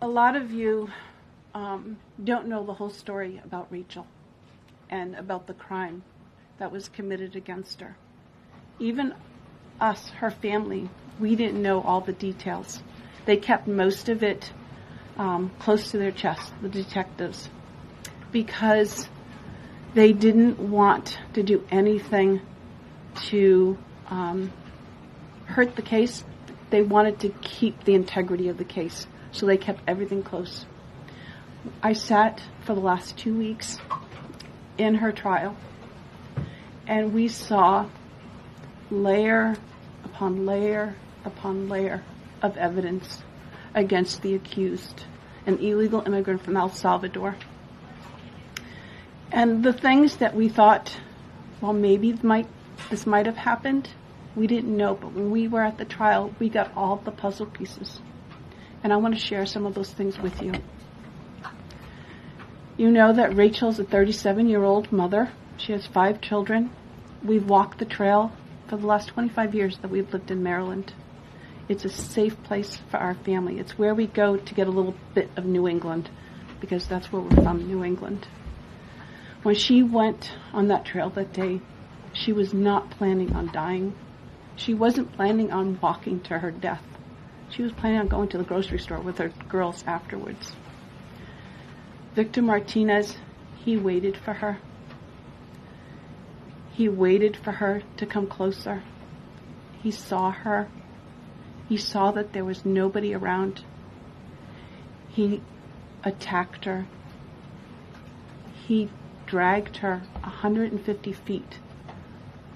A lot of you don't know the whole story about Rachel and about the crime that was committed against her. Even us, her family, we didn't know all the details. They kept most of it close to their chest, the detectives, because they didn't want to do anything to hurt the case. They wanted to keep the integrity of the case, so they kept everything close. I sat for the last 2 weeks in her trial, and we saw layer upon layer upon layer of evidence against the accused, an illegal immigrant from El Salvador. And the things that we thought, well, maybe this might have happened, we didn't know. But when we were at the trial, we got all the puzzle pieces. And I want to share some of those things with you. You know that Rachel's a 37-year-old mother. She has 5 children. We've walked the trail for the last 25 years that we've lived in Maryland. It's a safe place for our family. It's where we go to get a little bit of New England, because that's where we're from, New England. When she went on that trail that day, she was not planning on dying. She wasn't planning on walking to her death. She was planning on going to the grocery store with her girls afterwards. Victor Martinez, he waited for her. He waited for her to come closer. He saw her. He saw that there was nobody around. He attacked her. He dragged her 150 feet,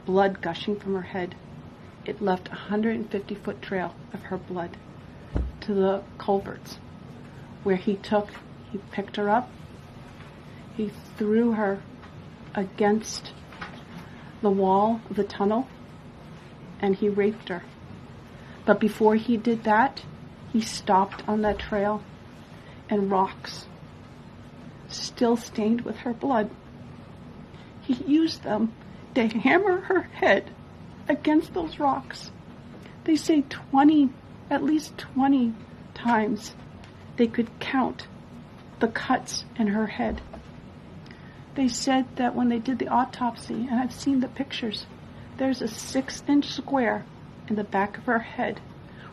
blood gushing from her head. It left a 150-foot trail of her blood to the culverts, where he picked her up, he threw her against the wall of the tunnel, and he raped her. But before he did that, he stopped on that trail, and rocks, still stained with her blood, he used them to hammer her head against those rocks. They say at least 20 times they could count the cuts in her head. They said that when they did the autopsy, and I've seen the pictures, there's a 6-inch square in the back of her head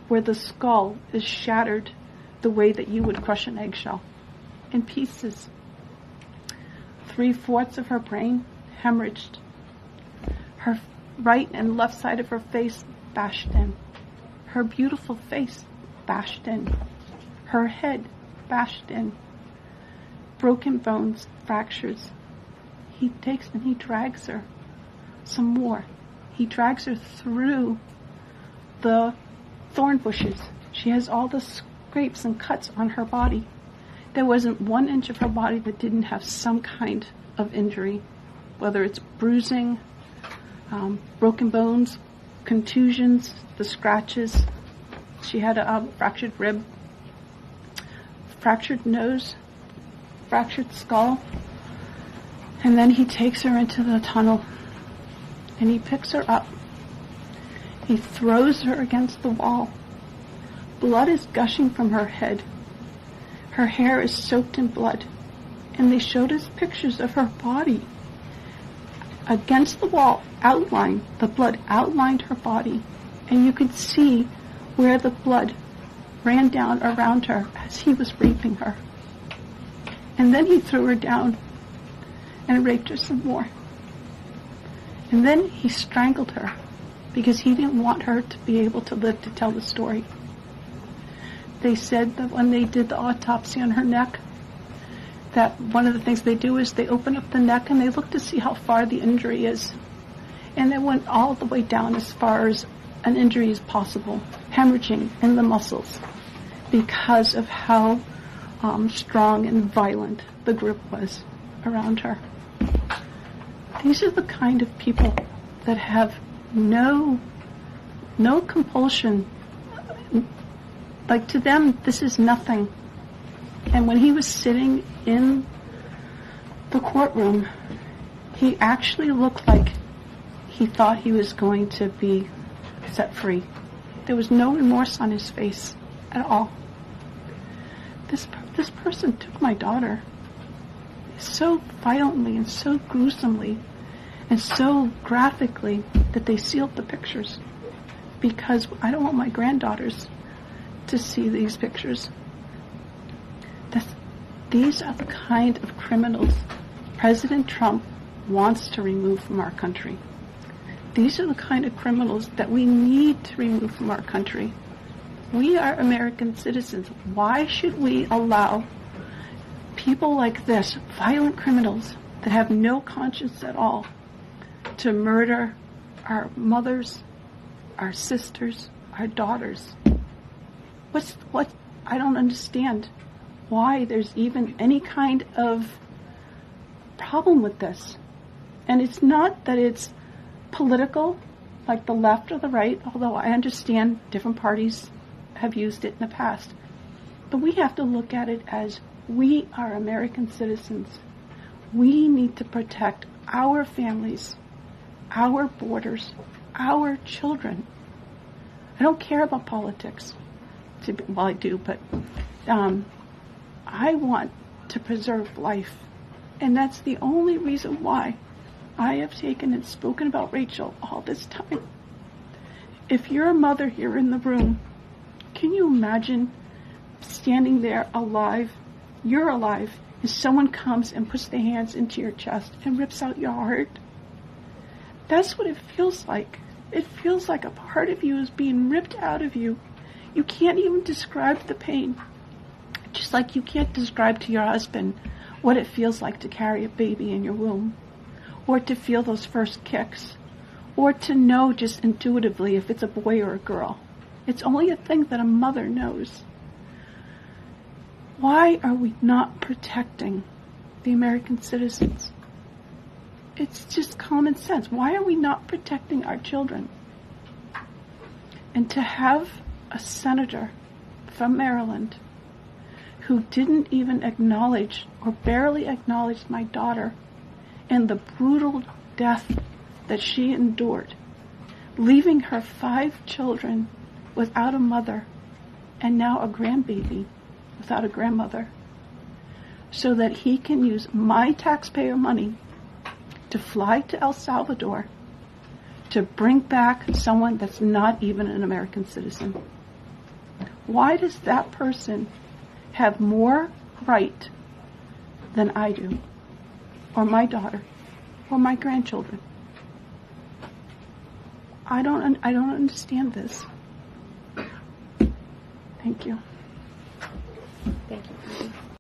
where the skull is shattered the way that you would crush an eggshell in pieces. 3/4 of her brain hemorrhaged. Her right and left side of her face bashed in. Her beautiful face bashed in. Her head bashed in. Broken bones, fractures. He takes and he drags her some more. He drags her through the thorn bushes. She has all the scrapes and cuts on her body. There wasn't 1 inch of her body that didn't have some kind of injury, whether it's bruising, broken bones, contusions, the scratches. She had a fractured rib, fractured nose, fractured skull. And then he takes her into the tunnel, and he picks her up. He throws her against the wall. Blood is gushing from her head. Her hair is soaked in blood. And they showed us pictures of her body against the wall, outlined. The blood outlined her body. And you could see where the blood ran down around her as he was raping her. And then he threw her down and raped her some more. And then he strangled her because he didn't want her to be able to live to tell the story. They said that when they did the autopsy on her neck, that one of the things they do is they open up the neck and they look to see how far the injury is. And they went all the way down as far as an injury is possible, hemorrhaging in the muscles, because of how strong and violent the grip was around her. These are the kind of people that have no compulsion. Like, to them, this is nothing. And when he was sitting in the courtroom, he actually looked like he thought he was going to be set free. There was no remorse on his face at all. This person took my daughter so violently and so gruesomely and so graphically that they sealed the pictures, because I don't want my granddaughters to see these pictures. These are the kind of criminals President Trump wants to remove from our country. These are the kind of criminals that we need to remove from our country. We are American citizens. Why should we allow people like this, violent criminals that have no conscience at all, to murder our mothers, our sisters, our daughters? I don't understand why there's even any kind of problem with this. And it's not that it's political, like the left or the right, although I understand different parties have used it in the past. But we have to look at it as we are American citizens. We need to protect our families, our borders, our children. I don't care about politics. Well, I do, but I want to preserve life. And that's the only reason why I have taken and spoken about Rachel all this time. If you're a mother here in the room, can you imagine standing there alive? You're alive, and someone comes and puts their hands into your chest and rips out your heart? That's what it feels like. It feels like a part of you is being ripped out of you. You can't even describe the pain. Just like you can't describe to your husband what it feels like to carry a baby in your womb, or to feel those first kicks, or to know just intuitively if it's a boy or a girl. It's only a thing that a mother knows. Why are we not protecting the American citizens? It's just common sense. Why are we not protecting our children? And to have a senator from Maryland who didn't even acknowledge or barely acknowledge my daughter and the brutal death that she endured, leaving her 5 children without a mother and now a grandbaby without a grandmother, so that he can use my taxpayer money to fly to El Salvador to bring back someone that's not even an American citizen. Why does that person have more right than I do, or my daughter, or my grandchildren? I don't understand this. Thank you. Thank